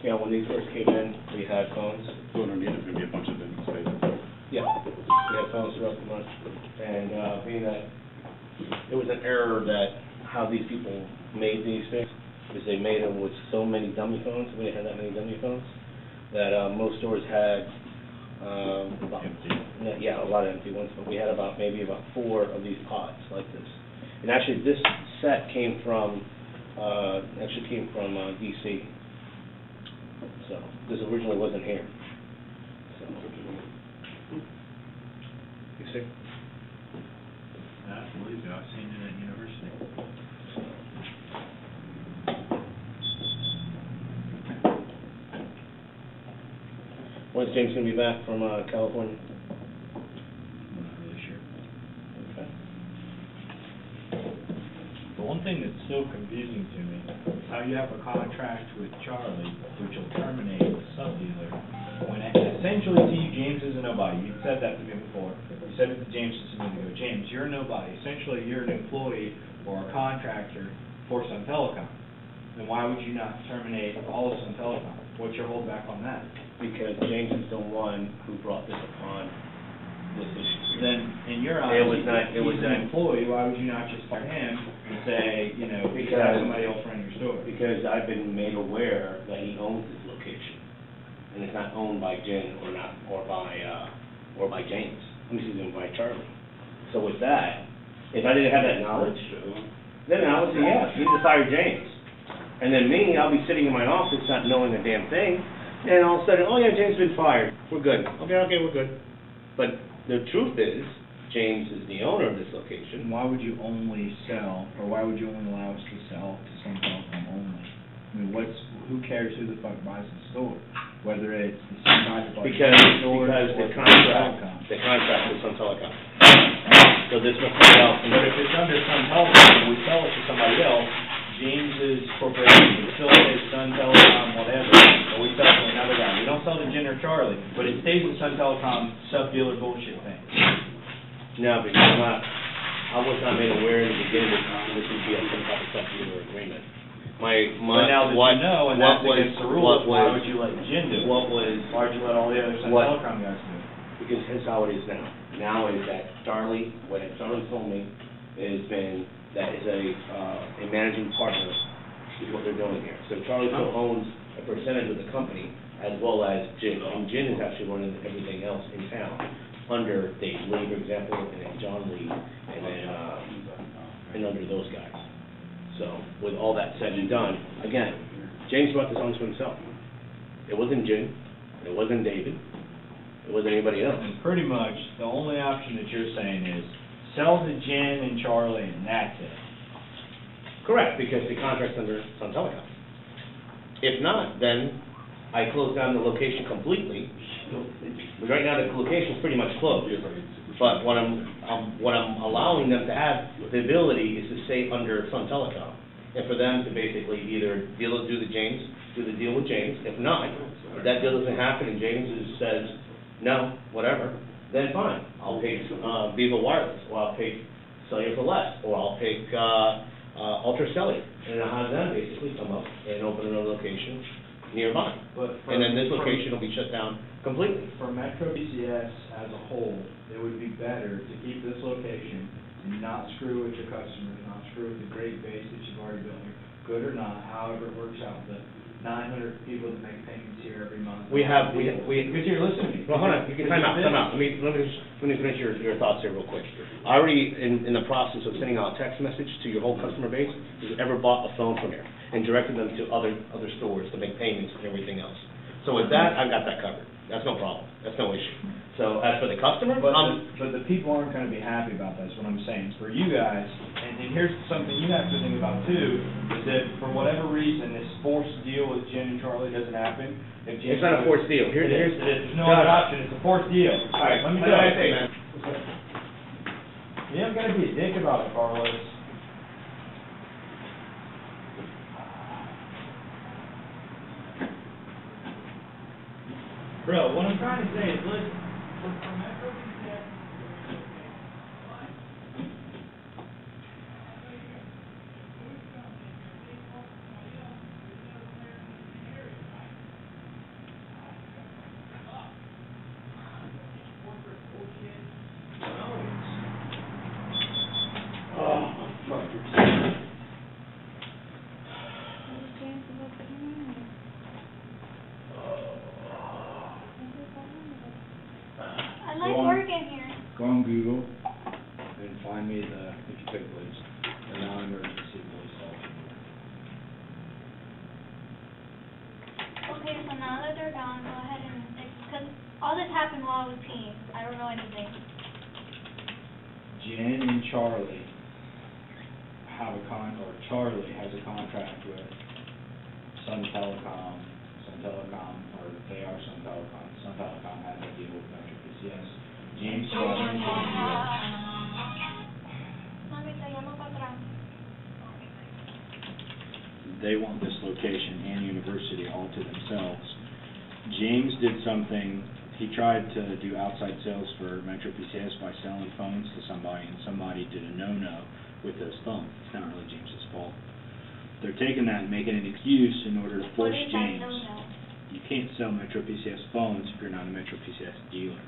Yeah, when these first came in, we had phones. So underneath is going to be a bunch of empty space. Yeah, we had phones throughout the month, and being that it was an error that how these people made these things, is they made them with so many dummy phones, we didn't have that many dummy phones, that most stores had about, yeah, a lot of empty ones, but we had maybe about 4 of these pods like this. And actually, this set came from DC. So this originally wasn't here. So you see? I believe you. I've seen it at university. When's James going to be back from California? I'm not really sure. Okay. The one thing that's still confusing to me is how you have a contract with Charlie, which will terminate the sub-dealer, when essentially to you, James is a nobody. You said that to me before. You said it to James just a minute ago. James, you're a nobody. Essentially, you're an employee or a contractor for Sun Telecom. Then why would you not terminate all of Sun Telecom? What's your holdback on that? Because James is the one who brought this upon this issue. Then, in your eyes, he's an employee. Why would you not just fire him and say, you know, because have somebody else run your store? Because I've been made aware that he owns this location, and it's not owned by Jen or by James. Excuse me, by Charlie. So with that, if I didn't have that knowledge, then I would say, yeah, you need to fire James. And then me, I'll be sitting in my office not knowing a damn thing, and all of a sudden, oh yeah, James has been fired. We're good. Okay, we're good. But the truth is, James is the owner of this location. Why would you only sell, or why would you only allow us to sell to Sun Telecom only? I mean, who cares who the fuck buys the store? Whether it's the same guy that buys Because the contract is Sun Telecom. So this must be else. But if it's under Sun Telecom and we sell it to somebody else, James's corporation would still say Sun Telecom, whatever, or we sell it to another guy. We don't sell to Jen or Charlie, but it stays with Sun Telecom sub-dealer bullshit thing. No, because I was not made aware in the beginning that this would be some type of sub-dealer agreement. But now that you know, and that's against the rules, why would you let Jen do it? Why would you let all the other Sun Telecom guys do it? Because here's how it is now. Now is that Charlie, what Charlie told me, has been that is a managing partner is what they're doing here. So Charlie still owns a percentage of the company as well as Jen. And Jen is actually running everything else in town under Dave Lee, for example, and then John Lee, and then and under those guys. So with all that said and done, again, James brought this on to himself. It wasn't Jen, it wasn't David, it wasn't anybody else. And pretty much the only option that you're saying is sell to Jen and Charlie, and that's it. Correct, because the contract's under Sun Telecom. If not, then I close down the location completely. But right now, the location's pretty much closed. But what I'm allowing them to have the ability is to stay under Sun Telecom, and for them to basically either do the deal with James. If not, if that deal doesn't happen and James says no, whatever, then fine. I'll take Viva Wireless, or I'll take Cellular for Less, or I'll take Ultra Cellular, and I'll have them basically come up and open another location nearby. And then this location will be shut down completely. For Metro PCS as a whole, it would be better to keep this location and not screw with your customers, not screw with the great base that you've already built here, good or not, however it works out, the 900 people that make payments here every month. Because you're listening. Well, hold on, you can time out. Let me finish your thoughts here real quick. I already, in the process of sending out a text message to your whole customer base, who's ever bought a phone from here, and directed them to other stores to make payments and everything else. So with that, I've got that covered. That's no problem. That's no issue. So as for the customer, but the people aren't going to be happy about that, is what I'm saying. For you guys, and here's something you have to think about too, is that for whatever reason, this forced deal with Jen and Charlie doesn't happen. It's not a forced deal. There's no other option. It's a forced deal. All right, let me tell you. Man. You don't got to be a dick about it, Carlos. Bro, what I'm trying to say is, listen, for Metro PCS, Google and find me the, if you could please, the non-emergency police call. Okay, so now that they're gone, go ahead and, because all this happened while I was peeing. I don't know anything. Jen and Charlie have a Charlie has a contract with Sun Telecom, or they are Sun Telecom. Sun Telecom has a deal with Metro PCS. James Mami, te llamo para atrás. They want this location and university all to themselves. James did something, he tried to do outside sales for Metro PCS by selling phones to somebody, and somebody did a no-no with those phones. It's not really James's fault. They're taking that and making an excuse in order to force What is that James. no-no? You can't sell Metro PCS phones if you're not a Metro PCS dealer.